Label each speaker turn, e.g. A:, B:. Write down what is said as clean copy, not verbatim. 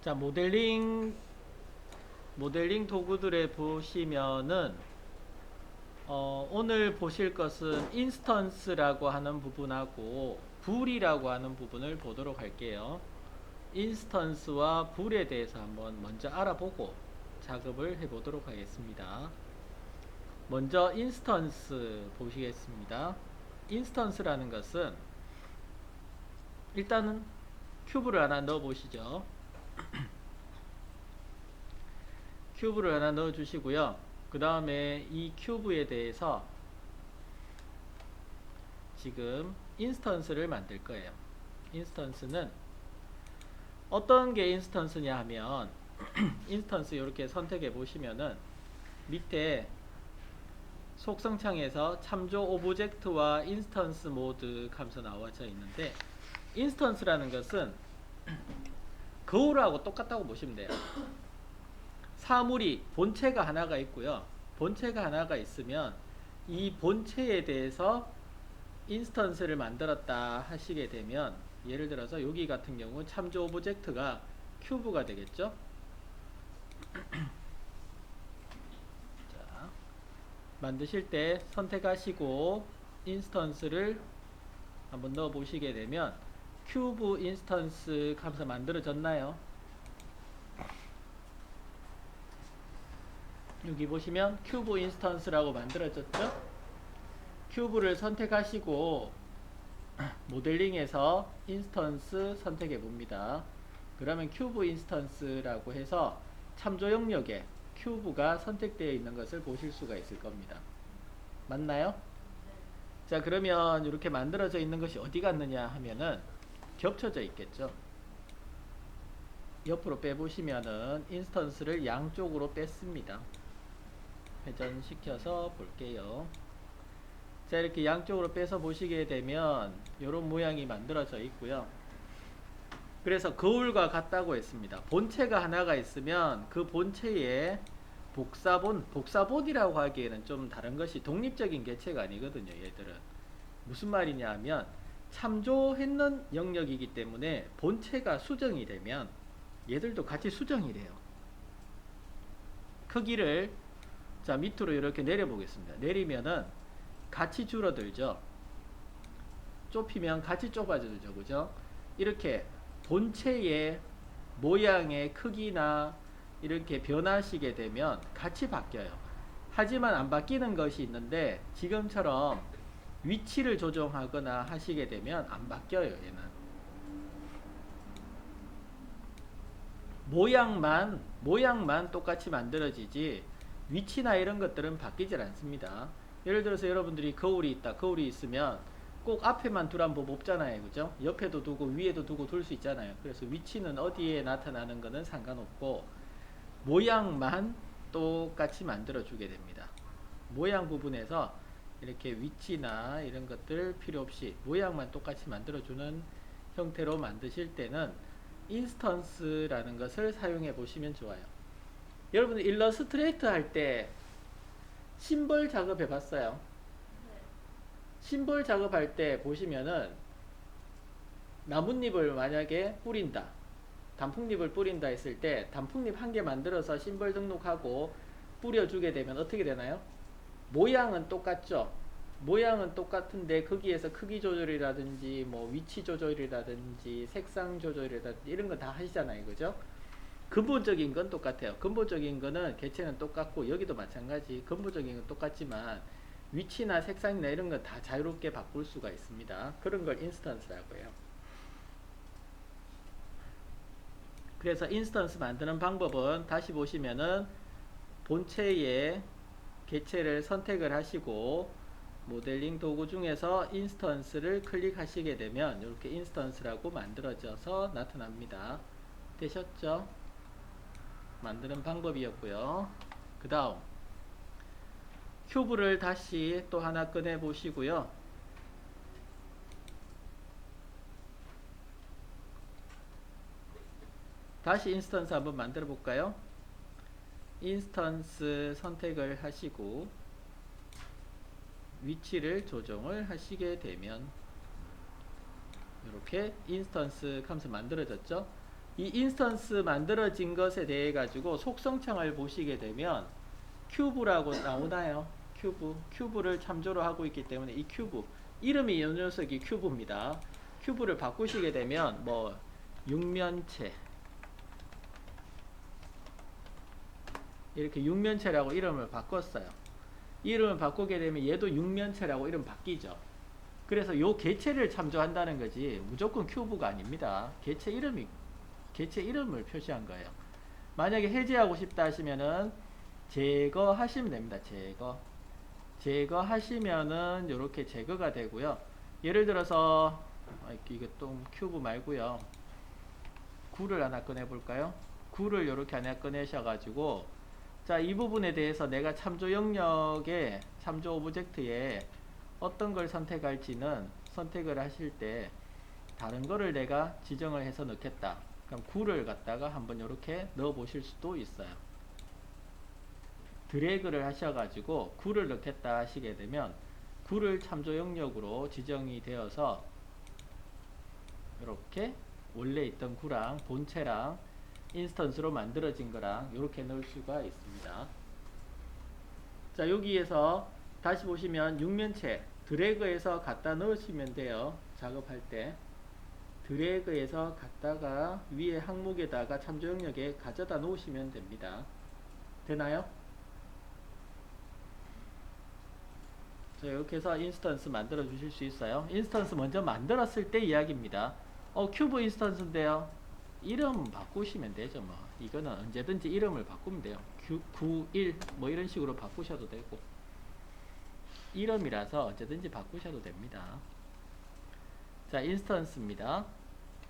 A: 자, 모델링 도구들에 보시면은 오늘 보실 것은 인스턴스라고 하는 부분하고 불이라고 하는 부분을 보도록 할게요. 인스턴스와 불에 대해서 한번 먼저 알아보고 작업을 해보도록 하겠습니다. 먼저 인스턴스 보시겠습니다. 인스턴스라는 것은 일단은 큐브를 하나 넣어 보시죠. 큐브를 하나 넣어 주시고요. 그 다음에 이 큐브에 대해서 지금 인스턴스를 만들 거예요. 인스턴스는 어떤 게 인스턴스냐 하면 인스턴스 이렇게 선택해 보시면은 밑에 속성창에서 참조 오브젝트와 인스턴스 모드 하면서 나와져 있는데, 인스턴스라는 것은 거울하고 똑같다고 보시면 돼요. 사물이 본체가 하나가 있고요. 본체가 하나가 있으면 이 본체에 대해서 인스턴스를 만들었다 하시게 되면, 예를 들어서 여기 같은 경우 참조 오브젝트가 큐브가 되겠죠. 자, 만드실 때 선택하시고 인스턴스를 한번 넣어 보시게 되면 큐브 인스턴스 하면서 만들어졌나요? 여기 보시면 큐브 인스턴스라고 만들어졌죠. 큐브를 선택하시고 모델링에서 인스턴스 선택해 봅니다. 그러면 큐브 인스턴스라고 해서 참조 영역에 큐브가 선택되어 있는 것을 보실 수가 있을 겁니다. 맞나요? 자, 그러면 이렇게 만들어져 있는 것이 어디 갔느냐 하면은 겹쳐져 있겠죠. 옆으로 빼보시면은 인스턴스를 양쪽으로 뺐습니다. 회전시켜서 볼게요. 자, 이렇게 양쪽으로 빼서 보시게 되면 이런 모양이 만들어져 있고요. 그래서 거울과 같다고 했습니다. 본체가 하나가 있으면 그 본체에 복사본이라고 하기에는 좀 다른 것이 독립적인 개체가 아니거든요. 얘들은 무슨 말이냐 하면 참조했는 영역이기 때문에 본체가 수정이 되면 얘들도 같이 수정이 돼요. 크기를 자 밑으로 이렇게 내려 보겠습니다. 내리면은 같이 줄어들죠. 좁히면 같이 좁아지죠. 그죠? 이렇게 본체의 모양의 크기나 이렇게 변하시게 되면 같이 바뀌어요. 하지만 안 바뀌는 것이 있는데, 지금처럼 위치를 조정하거나 하시게 되면 안 바뀌어요. 얘는 모양만 똑같이 만들어지지 위치나 이런 것들은 바뀌질 않습니다. 예를 들어서 여러분들이 거울이 있으면 꼭 앞에만 두란 법 없잖아요. 그죠? 옆에도 두고 위에도 두고 둘 수 있잖아요. 그래서 위치는 어디에 나타나는 것은 상관없고 모양만 똑같이 만들어 주게 됩니다. 모양 부분에서 이렇게 위치나 이런 것들 필요 없이 모양만 똑같이 만들어 주는 형태로 만드실 때는 인스턴스라는 것을 사용해 보시면 좋아요. 여러분 일러스트레이터 할 때 심벌 작업 해봤어요? 심벌 작업할 때 보시면은 나뭇잎을 만약에 뿌린다, 단풍잎을 뿌린다 했을 때 단풍잎 한 개 만들어서 심벌 등록하고 뿌려주게 되면 어떻게 되나요? 모양은 똑같죠. 모양은 똑같은데 거기에서 크기 조절이라든지 뭐 위치 조절이라든지 색상 조절이라든지 이런 거 다 하시잖아요. 그죠? 근본적인 건 똑같아요. 근본적인 거는 개체는 똑같고 여기도 마찬가지. 근본적인 건 똑같지만 위치나 색상이나 이런 건 다 자유롭게 바꿀 수가 있습니다. 그런 걸 인스턴스라고 해요. 그래서 인스턴스 만드는 방법은 다시 보시면은 본체의 개체를 선택을 하시고 모델링 도구 중에서 인스턴스를 클릭하시게 되면 이렇게 인스턴스라고 만들어져서 나타납니다. 되셨죠? 만드는 방법이었고요. 그 다음 큐브를 다시 또 하나 꺼내 보시고요. 다시 인스턴스 한번 만들어 볼까요? 인스턴스 선택을 하시고 위치를 조정을 하시게 되면 이렇게 인스턴스 하면서 만들어졌죠. 이 인스턴스 만들어진 것에 대해 가지고 속성창을 보시게 되면 큐브라고 나오나요? 큐브를 참조로 하고 있기 때문에 이 큐브 이름이 이 녀석이 큐브입니다. 큐브를 바꾸시게 되면 뭐 육면체 이렇게 육면체라고 이름을 바꿨어요. 이름을 바꾸게 되면 얘도 육면체라고 이름 바뀌죠. 그래서 요 개체를 참조한다는 거지 무조건 큐브가 아닙니다. 개체 이름을 표시한 거예요. 만약에 해제하고 싶다 하시면은 제거하시면 됩니다. 제거하시면은 이렇게 제거가 되고요. 예를 들어서 이게 또 큐브 말고요. 구를 하나 꺼내 볼까요? 구를 이렇게 하나 꺼내셔가지고 자, 이 부분에 대해서 내가 참조 영역에 참조 오브젝트에 어떤 걸 선택할지는 선택을 하실 때 다른 거를 내가 지정을 해서 넣겠다. 그럼 구를 갖다가 한번 이렇게 넣어 보실 수도 있어요. 드래그를 하셔가지고 구를 넣겠다 하시게 되면 구를 참조 영역으로 지정이 되어서 이렇게 원래 있던 구랑 본체랑 인스턴스로 만들어진 거랑 이렇게 넣을 수가 있습니다. 자, 여기에서 다시 보시면 육면체 드래그해서 갖다 넣으시면 돼요. 작업할 때 드래그해서 갖다가 위에 항목에다가 참조 영역에 가져다 놓으시면 됩니다. 되나요? 자, 이렇게 해서 인스턴스 만들어 주실 수 있어요. 인스턴스 먼저 만들었을 때 이야기입니다. 큐브 인스턴스인데요. 이름 바꾸시면 되죠. 뭐 이거는 언제든지 이름을 바꾸면 돼요. 91 뭐 이런 식으로 바꾸셔도 되고 이름이라서 언제든지 바꾸셔도 됩니다. 자, 인스턴스입니다.